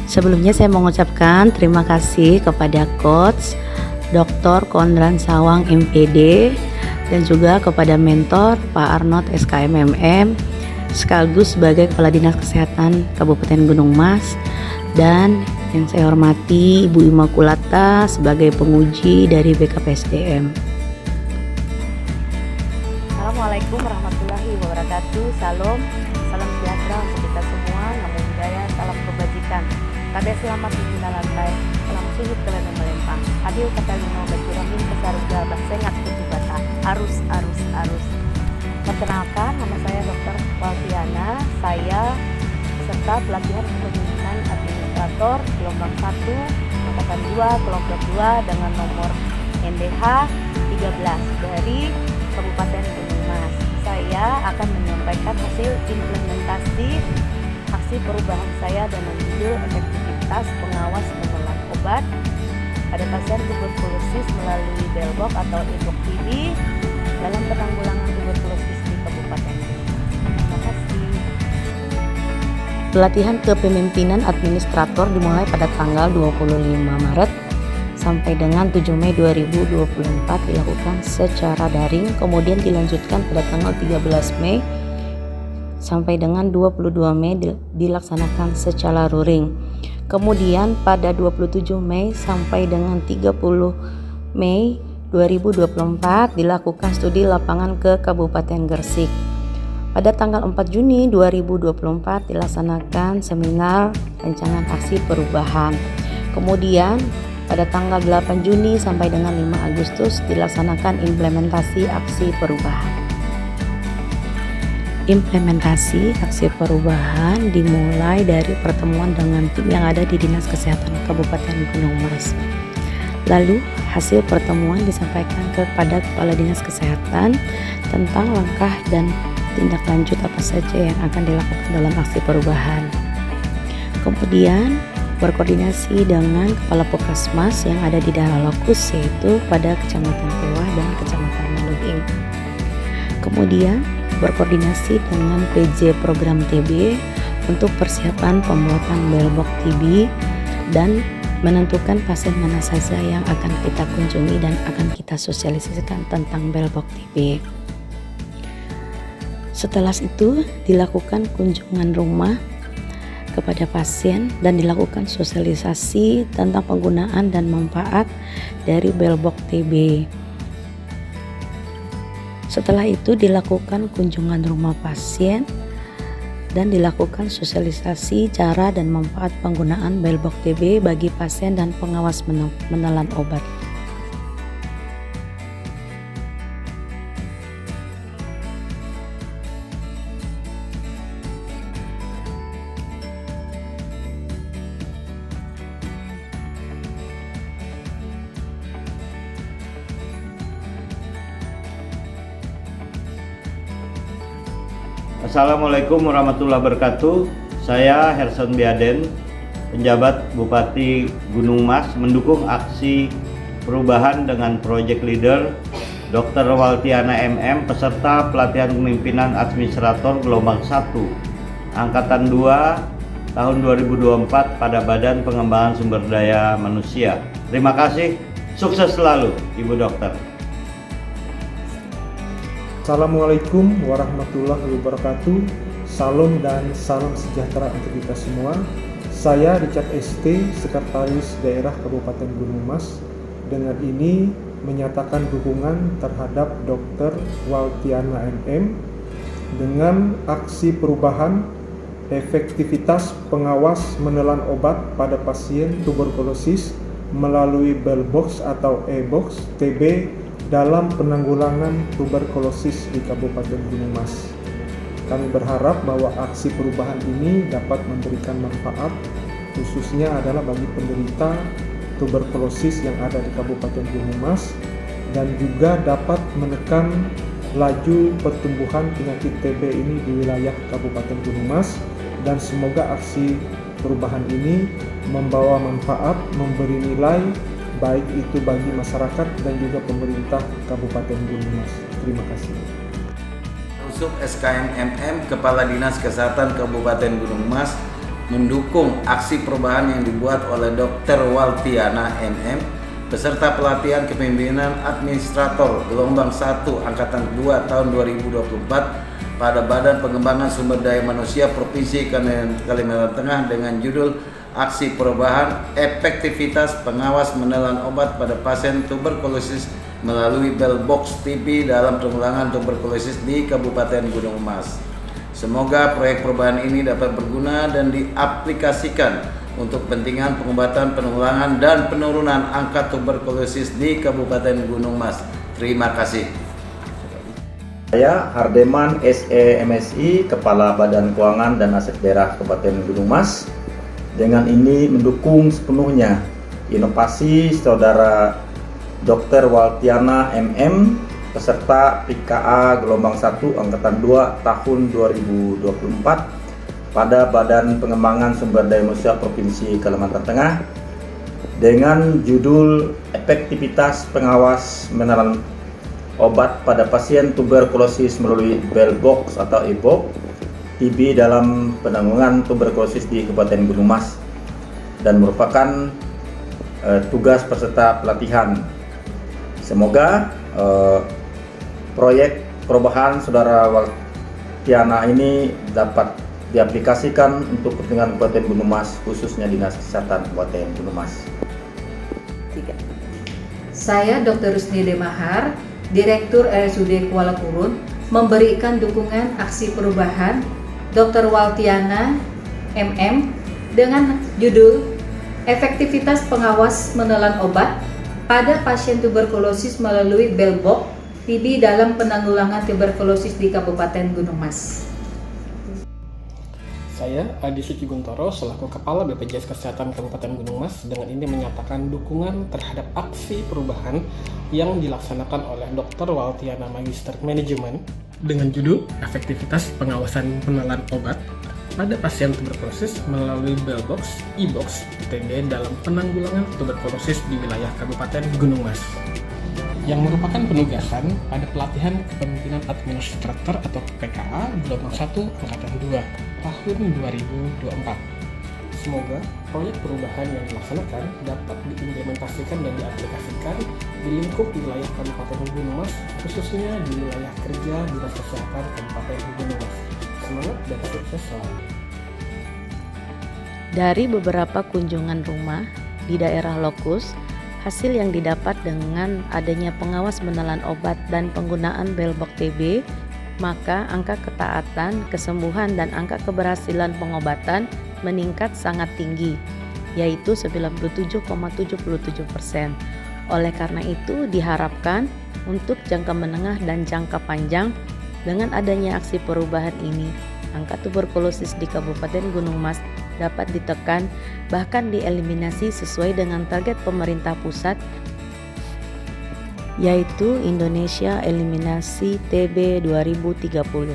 Sebelumnya saya mengucapkan terima kasih kepada Coach Dr. Kondran Sawang MPD dan juga kepada mentor Pak Arnold SKMMM sekaligus sebagai Kepala Dinas Kesehatan Kabupaten Gunung Mas, dan yang saya hormati Ibu Immaculata sebagai penguji dari BKPSDM. Assalamualaikum warahmatullahi wabarakatuh. Salam sejahtera untuk kita semua. Namo Buddhaya, salam kebajikan. Kade selamat di lantai, salam suhud kelana melempang. Adil katalino bacuramin kesaruga basengat kutubata. Arus. Perkenalkan, nama saya Dr. Waltiana. Saya peserta pelatihan kepemimpinan administrator gelombang 1, angkatan 2, kelompok 2 dengan nomor NDH 13 dari Kabupaten Gunung Mas. Saya akan menyampaikan hasil implementasi aksi perubahan saya dengan judul efektivitas pengawas penelan obat pada pasien tuberkulosis melalui Belbok atau e-book TB dalam penanggulangan tuberkulosis di Kabupaten Gunung Mas. Terima kasih. Pelatihan kepemimpinan administrator dimulai pada tanggal 25 Maret sampai dengan 7 Mei 2024 dilakukan secara daring, kemudian dilanjutkan pada tanggal 13 Mei sampai dengan 22 Mei dilaksanakan secara luring. Kemudian pada 27 Mei sampai dengan 30 Mei 2024 dilakukan studi lapangan ke Kabupaten Gresik. Pada tanggal 4 Juni 2024 dilaksanakan seminar rancangan aksi perubahan. Kemudian pada tanggal 8 Juni sampai dengan 5 Agustus dilaksanakan implementasi aksi perubahan. Implementasi aksi perubahan dimulai dari pertemuan dengan tim yang ada di Dinas Kesehatan Kabupaten Gunung Mas. Lalu hasil pertemuan disampaikan kepada Kepala Dinas Kesehatan tentang langkah dan tindak lanjut apa saja yang akan dilakukan dalam aksi perubahan. Kemudian berkoordinasi dengan Kepala Puskesmas yang ada di daerah lokus, yaitu pada Kecamatan Pewah dan Kecamatan Maluing. Kemudian berkoordinasi dengan PJ program TB untuk persiapan pembuatan Belbok TB dan menentukan pasien mana saja yang akan kita kunjungi dan akan kita sosialisasikan tentang Belbok TB. Setelah itu dilakukan kunjungan rumah kepada pasien dan dilakukan sosialisasi tentang penggunaan dan manfaat dari Belbok TB. Setelah itu dilakukan kunjungan rumah pasien dan dilakukan sosialisasi cara dan manfaat penggunaan Belbok TB bagi pasien dan pengawas menelan obat. Assalamualaikum warahmatullahi wabarakatuh. Saya Herson Biaden, penjabat Bupati Gunung Mas, mendukung aksi perubahan dengan Project Leader Dr. Waltiana MM, peserta pelatihan kepemimpinan administrator gelombang 1 angkatan 2 tahun 2024 pada Badan Pengembangan Sumber Daya Manusia. Terima kasih, sukses selalu Ibu Dokter. Assalamualaikum warahmatullahi wabarakatuh. Salam dan salam sejahtera untuk kita semua. Saya Richard ST, Sekretaris Daerah Kabupaten Gunung Mas, dengan ini menyatakan dukungan terhadap Dr. Waltiana MM dengan aksi perubahan efektivitas pengawas menelan obat pada pasien tuberkulosis melalui Belbox atau e-box TB dalam penanggulangan tuberkulosis di Kabupaten Gunung Mas. Kami berharap bahwa aksi perubahan ini dapat memberikan manfaat, khususnya adalah bagi penderita tuberkulosis yang ada di Kabupaten Gunung Mas, dan juga dapat menekan laju pertumbuhan penyakit TB ini di wilayah Kabupaten Gunung Mas, dan semoga aksi perubahan ini membawa manfaat, memberi nilai baik itu bagi masyarakat dan juga pemerintah Kabupaten Gunung Mas. Terima kasih. Sub SKMMM, Kepala Dinas Kesehatan Kabupaten Gunung Mas, mendukung aksi perubahan yang dibuat oleh Dr. Waltiana MM, peserta pelatihan kepemimpinan administrator gelombang 1 angkatan 2 tahun 2024 pada Badan Pengembangan Sumber Daya Manusia Provinsi Kalimantan Tengah dengan judul Aksi Perubahan Efektivitas Pengawas Menelan Obat pada Pasien Tuberkulosis melalui Bell Box TB dalam penanggulangan tuberkulosis di Kabupaten Gunung Mas. Semoga proyek perubahan ini dapat berguna dan diaplikasikan untuk kepentingan pengobatan, penanggulangan, dan penurunan angka tuberkulosis di Kabupaten Gunung Mas. Terima kasih. Saya Hardeman SE MSI, Kepala Badan Keuangan dan Aset Daerah Kabupaten Gunung Mas. Dengan ini mendukung sepenuhnya inovasi Saudara Dr. Waltiana MM, peserta PKA gelombang 1 angkatan 2 tahun 2024 pada Badan Pengembangan Sumber Daya Manusia Provinsi Kalimantan Tengah dengan judul Efektivitas Pengawas Menelan Obat pada Pasien Tuberkulosis melalui Bell Box atau e-box TB dalam penanggulangan tuberkulosis di Kabupaten Gunung Mas dan merupakan tugas peserta pelatihan. Semoga proyek perubahan Saudara Waltiana ini dapat diaplikasikan untuk kepentingan Kabupaten Gunung Mas, khususnya Dinas Kesehatan Kabupaten Gunung Mas. Saya Dr. Rusni Demahar, Direktur RSUD Kuala Kurun, memberikan dukungan aksi perubahan Dr. Waltiana MM dengan judul Efektivitas Pengawas Menelan Obat pada Pasien Tuberkulosis melalui Bell Box TB dalam penanggulangan tuberkulosis di Kabupaten Gunung Mas. Saya Adi Suci Guntoro selaku Kepala BPJS Kesehatan Kabupaten Gunung Mas dengan ini menyatakan dukungan terhadap aksi perubahan yang dilaksanakan oleh Dr. Waltiana Magister Manajemen dengan judul Efektivitas Pengawasan Penelan Obat pada Pasien Tuberkulosis melalui Bell Box e-box TB dalam penanggulangan tuberkulosis di wilayah Kabupaten Gunung Mas, yang merupakan penugasan pada pelatihan kepemimpinan administrator atau PKA gelombang 1 angkatan 2 tahun 2024. Semoga proyek perubahan yang dilaksanakan dapat diimplementasikan dan diaplikasikan di lingkup wilayah Kabupaten Gunung Mas, khususnya di wilayah kerja Dinas Kesehatan Kabupaten Gunung Mas. Semangat dan sukses selalu. Dari beberapa kunjungan rumah di daerah Lokus, hasil yang didapat dengan adanya pengawas menelan obat dan penggunaan Bell Box TB, maka angka ketaatan, kesembuhan, dan angka keberhasilan pengobatan meningkat sangat tinggi, yaitu 97,77%. Oleh karena itu, diharapkan untuk jangka menengah dan jangka panjang, dengan adanya aksi perubahan ini, angka tuberkulosis di Kabupaten Gunung Mas dapat ditekan, bahkan dieliminasi sesuai dengan target pemerintah pusat, yaitu Indonesia Eliminasi TB 2030.